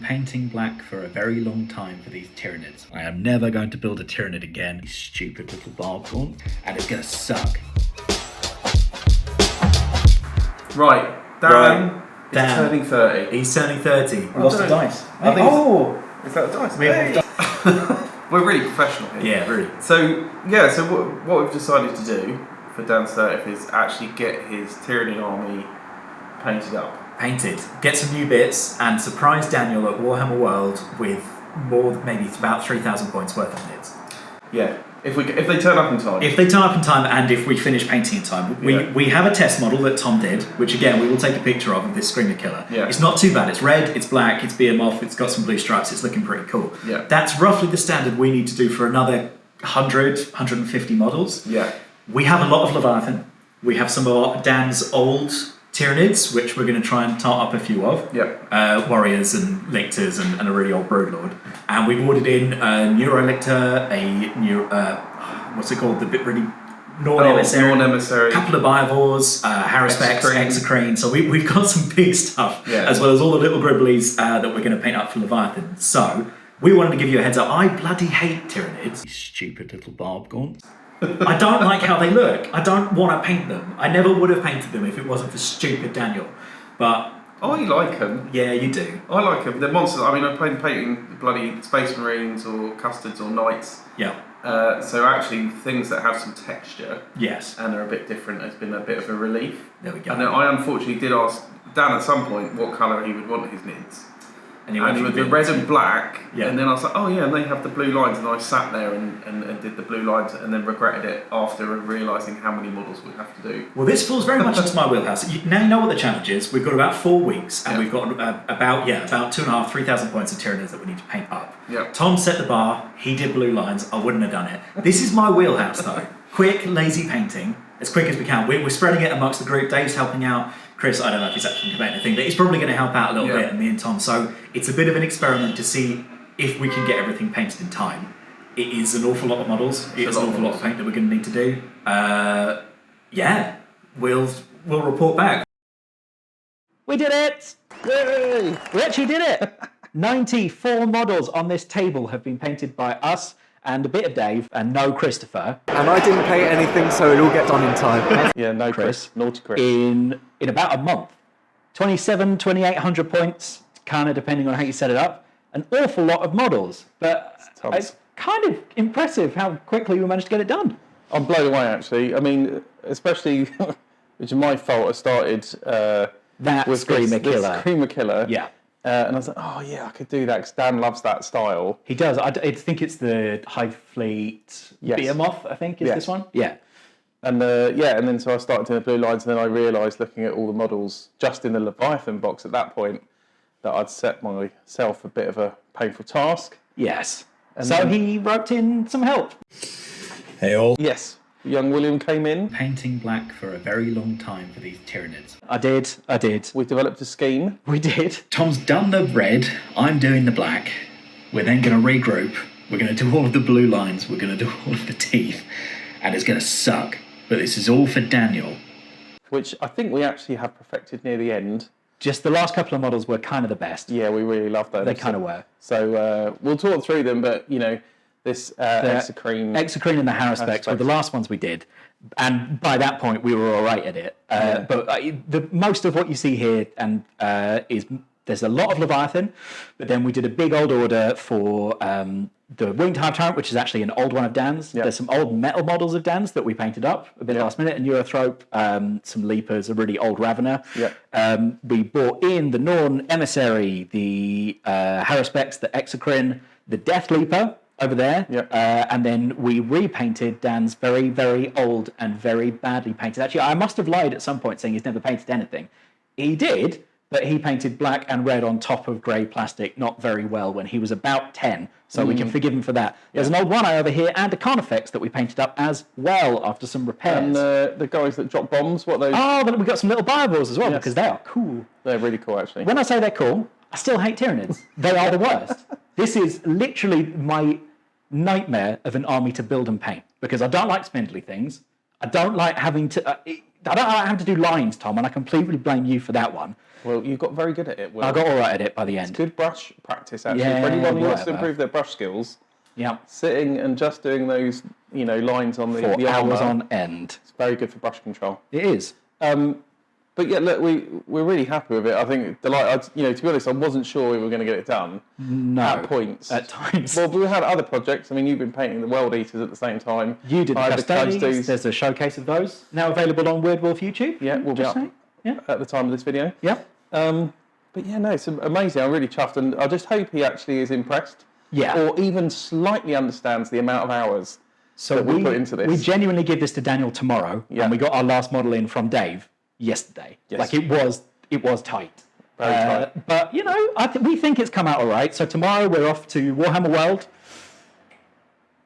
painting black for a very long time for these Tyranids. I am never going to build a Tyranid again, you stupid little barb-gaunt, and it's gonna suck. Right, Dan is turning 30. He's turning 30. We lost a dice. I think is that a dice? Hey. We're really professional here. Yeah, really. So what we've decided to do for Dan's 30th is actually get his Tyranid army painted up. Painted. Get some new bits and surprise Daniel at Warhammer World with maybe it's about 3,000 points worth of knits. Yeah. If they turn up in time. If they turn up in time and if we finish painting in time. We have a test model that Tom did, which again we will take a picture of this Screamer Killer. Yeah. It's not too bad. It's red, it's black, it's BMOF, it's got some blue stripes, it's looking pretty cool. Yeah. That's roughly the standard we need to do for another 100, 150 models. Yeah. We have a lot of Leviathan. We have some of Dan's old Tyranids, which we're going to try and tart up a few of. Yep. Warriors and Lictors and a really old Broodlord. And we've ordered in a Neurolictor, what's it called? The bit really Norn Emissary. Norn Emissary. A couple of Biovores, Harrispex, Exorcrine. So we've got some big stuff, as well as all the little gribblies that we're going to paint up for Leviathan. So we wanted to give you a heads up. I bloody hate Tyranids. You stupid little barb-gaunts. I don't like how they look. I don't want to paint them. I never would have painted them if it wasn't for stupid Daniel. But I like them. Yeah, you do. I like them. They're monsters. I mean, I'm painting bloody Space Marines or Custards or Knights. Yeah. So actually, things that have some texture. Yes. And are a bit different has been a bit of a relief. There we go. And I unfortunately did ask Dan at some point what colour he would want his knits. And with the red and black, and then I was like, oh yeah, and they have the blue lines, and I sat there and did the blue lines, and then regretted it after realising how many models we'd have to do. Well, this falls very much into my wheelhouse. Now you know what the challenge is. We've got about 4 weeks, and we've got about 2,500, 3,000 points of Tyranids that we need to paint up. Yeah. Tom set the bar. He did blue lines. I wouldn't have done it. This is my wheelhouse, though. Quick, lazy painting, as quick as we can. We're spreading it amongst the group. Dave's helping out. Chris, I don't know if he's actually going to paint anything, but he's probably going to help out a little bit, and me and Tom. So it's a bit of an experiment to see if we can get everything painted in time. It is an awful lot of models. It's an awful lot of paint that we're going to need to do. We'll report back. We did it! Yay! We actually did it! 94 models on this table have been painted by us and a bit of Dave and no Christopher. And I didn't paint anything, so it all get done in time. Yeah, no Chris. Naughty Chris. In about a month. 2,800 points, kind of depending on how you set it up. An awful lot of models, but it's kind of impressive how quickly we managed to get it done. I'm blown away, actually. I mean, especially, which is my fault, I started with Screamer Killer. This Screamer Killer. Yeah. And I was like, oh yeah, I could do that, because Dan loves that style. He does. I think it's the High Fleet Behemoth, I think, is this one? Yeah. And and then so I started doing the blue lines, and then I realised, looking at all the models just in the Leviathan box at that point, that I'd set myself a bit of a painful task. Yes. And so he roped in some help. Hey all. Yes. Young William came in. Painting black for a very long time for these Tyranids. I did. We developed a scheme. We did. Tom's done the red, I'm doing the black. We're then going to regroup. We're going to do all of the blue lines. We're going to do all of the teeth. And it's going to suck. But this is all for Daniel. Which I think we actually have perfected near the end. Just the last couple of models were kind of the best. Yeah, we really loved those. They kind of were. So we'll talk through them, but this Exorcrine and the Harrispex were the last ones we did, and by that point we were all right at it. But the most of what you see here is there's a lot of Leviathan, but then we did a big old order for the Winged Hive Tyrant, which is actually an old one of Dan's. There's some old metal models of Dan's that we painted up a bit last minute, a Neurothrope, some Leapers, a really old Ravener. We brought in the Norn Emissary, the Harrispex, the Exorcrine, the Deathleaper over there, and then we repainted Dan's very, very old and very badly painted. Actually, I must have lied at some point saying he's never painted anything. He did, but he painted black and red on top of grey plastic not very well when he was about 10, so we can forgive him for that. There's an old One Eye over here and a Carnifex that we painted up as well after some repairs. And the guys that drop bombs, what those? Oh, but we got some little Biovores as well, because they are cool. They're really cool, actually. When I say they're cool, I still hate Tyranids. They are the worst. This is literally my nightmare of an army to build and paint, because I don't like spindly things. I don't like having to... I don't like having to do lines, Tom, and I completely blame you for that one. Well, you got very good at it, Will. I got all right at it by the end. It's good brush practice, actually. Yeah, For anyone who wants to whatever. improve their brush skills, Yeah. sitting and just doing those, lines on the For armour, hours on end. it's very good for brush control. It is. But yeah, look, we're really happy with it. I think to be honest, I wasn't sure we were going to get it done. No. At points. At times. Well, we had other projects. I mean, you've been painting the World Eaters at the same time. You did the I had Custodies. There's a showcase of those now available on Weird Wolf YouTube. Yeah, we'll be up at the time of this video. Yeah. But yeah, no, it's amazing. I'm really chuffed, and I just hope he actually is impressed. Yeah. Or even slightly understands the amount of hours that we put into this. We genuinely give this to Daniel tomorrow, and we got our last model in from Dave yesterday. Yes. Like it was tight. Very tight. But we think it's come out all right. So tomorrow we're off to Warhammer World.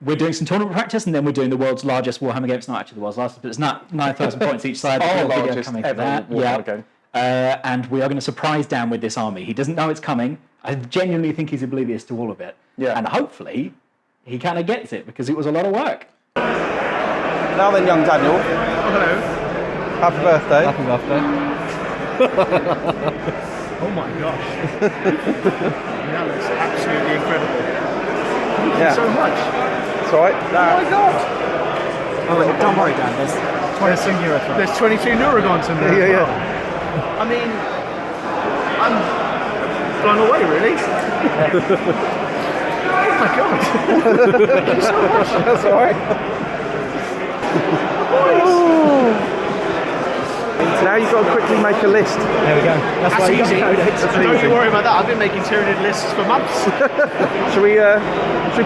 We're doing some tournament practice, and then we're doing the world's largest Warhammer game. It's not actually the world's largest, but it's not 9,000 points each side. Our There's a video largest coming for ever that. Warhammer game. And we are going to surprise Dan with this army. He doesn't know it's coming. I genuinely think he's oblivious to all of it. Yeah. And hopefully he kind of gets it, because it was a lot of work. Now then, young Daniel. Hello. Happy birthday. Happy birthday. Oh my gosh. That looks absolutely incredible. Thank you so much. It's alright. Oh my god. Oh, don't worry, Dan. There's 22 Neurotron. There's 22 Neurogons in there. Yeah. I mean, I'm blown away, really. Oh my god. Thank you so much. That's alright. Now you've got to quickly make a list. There we go. That's easy. Don't you worry about that. I've been making Tyranid lists for months. Should we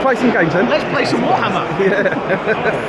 play some games then? Let's play some Warhammer. Yeah.